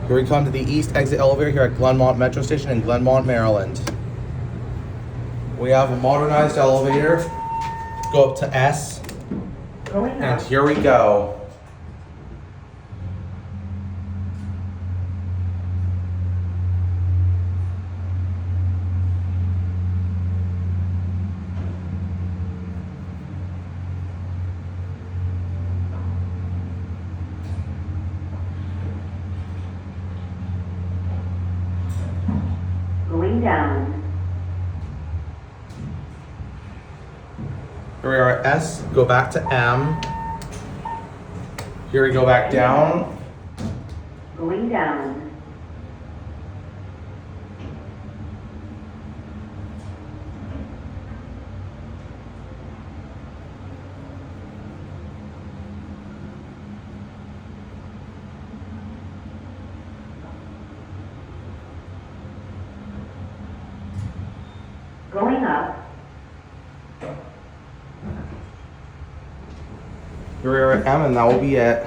Here we come to the east exit elevator here at Glenmont Metro Station in Glenmont, Maryland. We have a modernized elevator. Go up to S. And here we go. Going down. Here we are at S. Go back to M. Here we go back down. Going down. Going up. Here we are at M, and that will be it.